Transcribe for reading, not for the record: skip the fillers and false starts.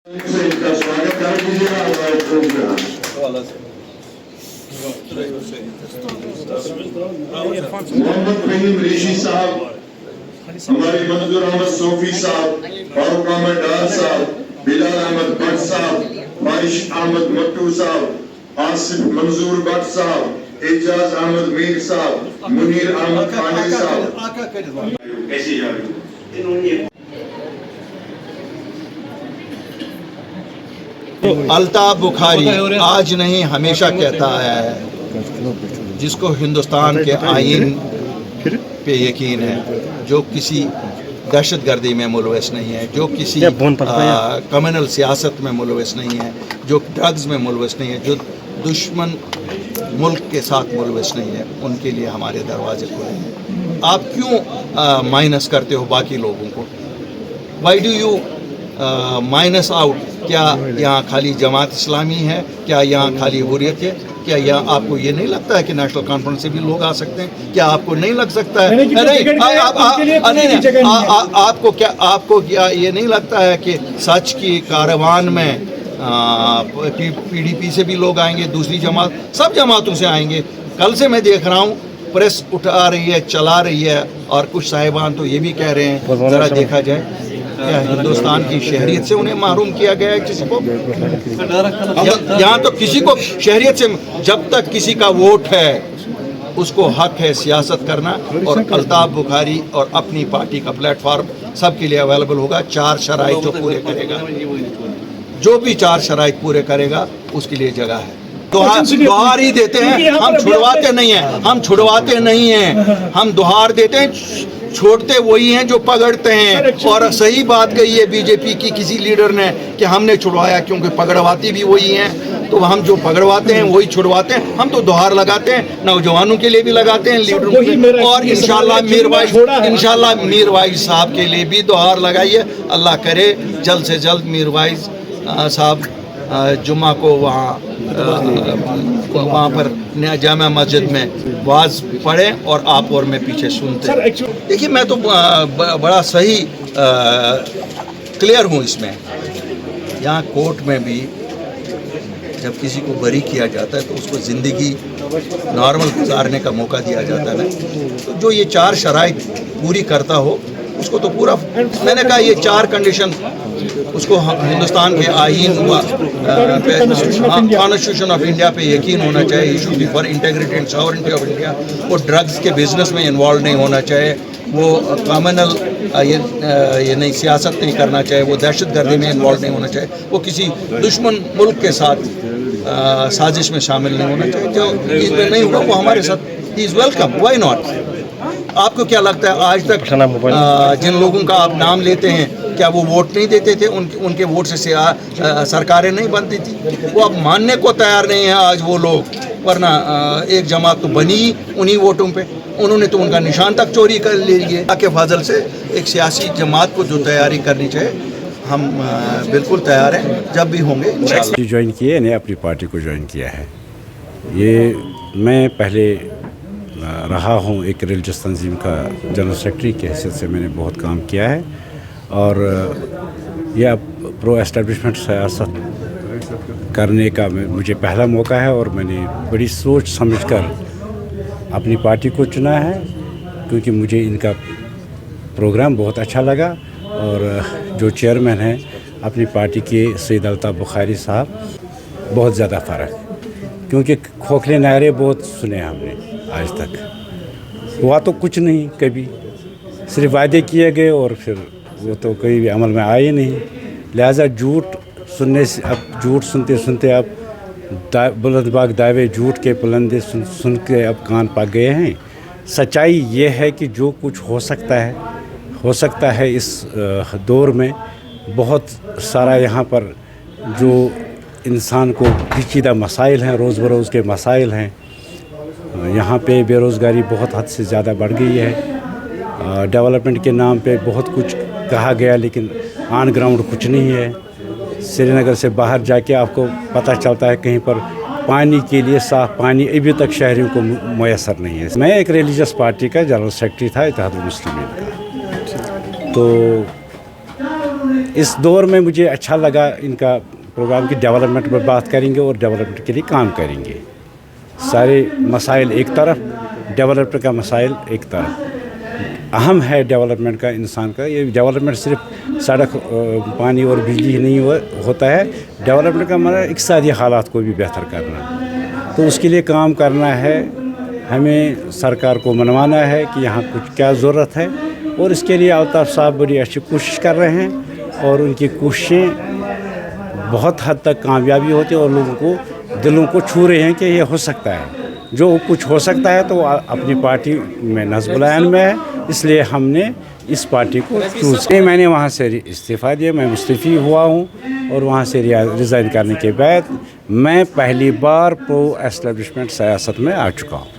इनका स्वागत कर दीजिएगा हमारे प्रोग्राम। मोहम्मद रहीम रेशी साहब, हमारे मंजूर अहमद सोफी साहब, फारूक अहमद डार साहब, बिलाल अहमद भट्ट साहब, फारिश अहमद मट्टू साहब, आसिफ मंजूर भट्ट साहब, एजाज अहमद मीर साहब, मुनीर अहमद खानी साहब। कैसी जा रही इन्होंने अल्ताफ बुखारी आज नहीं हमेशा कहता है, जिसको हिंदुस्तान के आईन पे यकीन है, जो किसी दहशत गर्दी में मुलविस नहीं है, जो किसी कम्युनल सियासत में मुलविस नहीं है, जो ड्रग्स में मुलविस नहीं है, जो दुश्मन मुल्क के साथ मुलविस नहीं है, उनके लिए हमारे दरवाजे खुले हैं। आप क्यों माइनस करते हो बाकी लोगों को? Why do you minus out? क्या यहाँ खाली जमात इस्लामी है? क्या यहाँ खाली हुर्रियत है? क्या यहाँ आपको ये नहीं लगता है कि नेशनल कॉन्फ्रेंस से भी लोग आ सकते हैं? क्या आपको नहीं लग सकता है? आपको क्या ये नहीं लगता है कि सच की कारवान में PDP से भी लोग आएंगे, दूसरी जमात, सब जमातों से आएंगे? कल से मैं देख रहा हूँ प्रेस उठा रही है, चला रही है, और कुछ साहिबान तो ये भी कह रहे हैं, ज़रा देखा जाए क्या हिंदुस्तान की शहरियत से उन्हें महरूम किया गया है किसी को? यहाँ तो किसी को शहरियत से, जब तक किसी का वोट है उसको हक है सियासत करना, और अल्ताफ बुखारी और अपनी पार्टी का प्लेटफॉर्म सबके लिए अवेलेबल होगा। 4 शराइत जो पूरे करेगा, जो भी 4 शराइत पूरे करेगा उसके लिए जगह है। दुहार ही देते हैं, हम छुड़वाते नहीं हैं, हम छुड़वाते नहीं हैं, हम दुहार देते हैं, छोड़ते वही हैं जो पकड़ते हैं। और सही बात कही है बीजेपी की किसी लीडर ने कि हमने छुड़वाया, क्योंकि पकड़वाती भी वही हैं। तो हम जो पकड़वाते हैं वही छुड़वाते हैं। हम तो दुहार लगाते हैं, नौजवानों के लिए भी लगाते हैं, लीडरों के लिए, और इंशाल्लाह मीर वाइज साहब के लिए भी दुहार लगाइए। अल्लाह करे जल्द से जल्द मीर वाइज साहब जुम्मा को वहाँ पर जामा मस्जिद में वाज पढ़े और आप और मैं पीछे सुनते। देखिए, मैं तो बड़ा सही क्लियर हूँ इसमें। यहाँ कोर्ट में भी जब किसी को बरी किया जाता है तो उसको ज़िंदगी नॉर्मल गुजारने का मौका दिया जाता है ना। तो जो ये 4 शराइत पूरी करता हो उसको तो पूरा, मैंने कहा ये 4 कंडीशन उसको हिंदुस्तान के आईन कॉन्स्टिट्यूशन ऑफ इंडिया पे यकीन होना चाहिए। Issue be for integrity and sovereignty of India. वो ड्रग्स के बिजनेस में इन्वॉल्व नहीं होना चाहिए, वो कम्युनल ये नहीं सियासत नहीं करना चाहिए, वो दहशत गर्दी में इन्वॉल्व नहीं होना चाहिए, वो किसी दुश्मन मुल्क के साथ साजिश में शामिल नहीं होना चाहिए। जो इसमें नहीं होगा वो हमारे साथ ही इज़ वेलकम, वाई नॉट। आपको क्या लगता है आज तक जिन लोगों का आप नाम लेते हैं, क्या वो वोट नहीं देते थे? उनके वोट से सरकारें नहीं बनती थी? वो अब मानने को तैयार नहीं है आज वो लोग, वरना एक जमात तो बनी उन्हीं वोटों पे। उन्होंने तो उनका निशान तक चोरी कर लिए। के फजल से एक सियासी जमात को जो तैयारी करनी चाहिए, हम बिल्कुल तैयार हैं, जब भी होंगे इंशाल्लाह। ज्वाइन किए, ने अपनी पार्टी को ज्वाइन किया है। ये मैं पहले रहा हूँ एक रिलीजियस तंजीम का जनरल सेक्रेटरी की हैसियत से, मैंने बहुत काम किया है। और यह प्रो एस्टेब्लिशमेंट सियासत करने का मुझे पहला मौका है, और मैंने बड़ी सोच समझकर अपनी पार्टी को चुना है, क्योंकि मुझे इनका प्रोग्राम बहुत अच्छा लगा। और जो चेयरमैन हैं अपनी पार्टी के सैयद अल्ताफ बुखारी साहब, बहुत ज़्यादा फ़र्क, क्योंकि खोखले नारे बहुत सुने हमने आज तक, हुआ तो कुछ नहीं, कभी सिर्फ वादे किए गए और फिर वो तो कभी भी अमल में आए नहीं। लिहाजा झूठ सुनने से, अब झूठ सुनते सुनते अब बुलंदबाग दावे झूठ के बुलंदे सुन के अब कान पक गए हैं। सच्चाई ये है कि जो कुछ हो सकता है इस दौर में, बहुत सारा यहाँ पर जो इंसान को पेचीदा मसाइल हैं, रोज़ बरोज़ के मसाइल हैं। यहाँ पे बेरोज़गारी बहुत हद से ज़्यादा बढ़ गई है। डेवलपमेंट के नाम पे बहुत कुछ कहा गया, लेकिन ऑन ग्राउंड कुछ नहीं है। श्रीनगर से बाहर जाके आपको पता चलता है कहीं पर पानी के लिए साफ़ पानी अभी तक शहरियों को मैसर नहीं है। मैं एक रिलीजियस पार्टी का जनरल सेक्रेटरी था इत्तेहादुल मुस्लिमीन का, तो इस दौर में मुझे अच्छा लगा इनका प्रोग्राम की डेवलपमेंट पर बात करेंगे और डेवलपमेंट के लिए काम करेंगे। सारे मसाइल एक तरफ, डेवलपमेंट का मसाइल एक तरफ। अहम है डेवलपमेंट का इंसान का। ये डेवलपमेंट सिर्फ सड़क, पानी और बिजली ही नहीं होता है। डेवलपमेंट का मतलब इक़्तिसादी हालात को भी बेहतर करना, तो उसके लिए काम करना है। हमें सरकार को मनवाना है कि यहाँ कुछ क्या ज़रूरत है, और इसके लिए अल्ताफ़ साहब बड़ी अच्छी कोशिश कर रहे हैं और उनकी कोशिशें बहुत हद तक कामयाबी होती है और लोगों को दिलों को छू रहे हैं कि ये हो सकता है। जो कुछ हो सकता है तो अपनी पार्टी में नस्बुल आइन में है, इसलिए हमने इस पार्टी को चूज़ किया। मैंने वहाँ से इस्तीफ़ा दिया, मैं मुस्तफ़ी हुआ हूँ और वहाँ से रिज़ाइन करने के बाद मैं पहली बार प्रो एस्टेब्लिशमेंट सियासत में आ चुका हूँ।